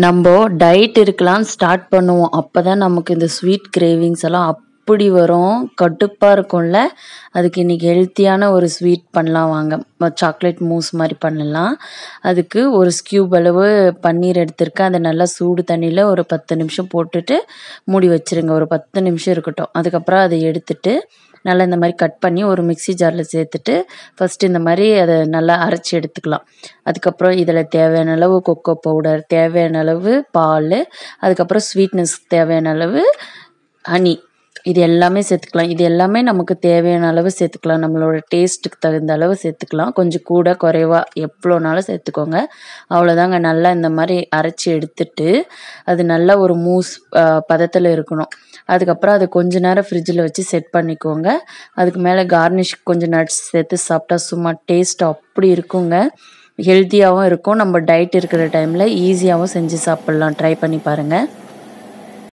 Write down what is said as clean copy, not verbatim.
நம்போ diet இருக்கலான்னு start பண்ணுவோம். அப்பதான் நமக்கு இந்த ஸ்வீட் கிரேவிங்ஸ் எல்லாம் அப்படி வரும். கடுப்பா இருக்கும்ல. அதுக்கு இன்னைக்கு ஹெல்த்தியான ஒரு ஸ்வீட் பண்ணலாம் வாங்க. சாக்லேட் மூஸ் மாரி பண்ணலாம். அதுக்கு ஒரு ஸ்கியூப் அளவு பன்னீர் எடுத்திருக்கேன். அத நல்லா சூடு தண்ணீல ஒரு 10 நிமிஷம் போட்டுட்டு மூடி வச்சுருங்க. ஒரு 10 நிமிஷம் இருக்கட்டும். அதுக்கப்புறம் அத எடுத்துட்டு நல்லா இந்த மாரி கட் பண்ணி ஒரு மிக்ஸி ஜார்ல சேர்த்துட்டு, ஃபர்ஸ்ட்டு இந்த மாரி அத நல்லா அரைச்சு எடுத்துக்கலாம். அதுக்கப்புறம் இதில தேவையான அளவு கொக்கோ பவுடர், தேவையான அளவு பாலு, அதுக்கப்புறம் ஸ்வீட்னஸ்க்கு தேவையான அளவு ஹனி. இது எல்லாமே சேர்த்துக்கலாம். இது எல்லாமே நமக்கு தேவையான அளவு சேர்த்துக்கலாம். நம்மளோட டேஸ்ட்டுக்கு தகுந்த அளவு சேர்த்துக்கலாம். கொஞ்சம் கூட, குறைவா எவ்வளோனாலும் சேர்த்துக்கோங்க. அவ்வளோதாங்க. நல்லா இந்த மாரி அரைச்சு எடுத்துட்டு, அது நல்லா ஒரு மூஸ் பதத்தில இருக்கணும். அதுக்கப்புறம் அத கொஞ்ச நேரம் ஃப்ரிட்ஜில வச்சு செட் பண்ணிக்கோங்க. அதுக்கு மேல கார்னிஷ்க்கு கொஞ்சம் நட்ஸ் சேர்த்து சாப்பிட்டா சும்மா டேஸ்ட் அப்படி இருக்குங்க. ஹெல்த்தியாவும் இருக்கும். நம்ம டயட் இருக்கிற டைம்ல ஈஸியாவும் செஞ்சு சாப்பிடலாம். ட்ரை பண்ணி பாருங்க.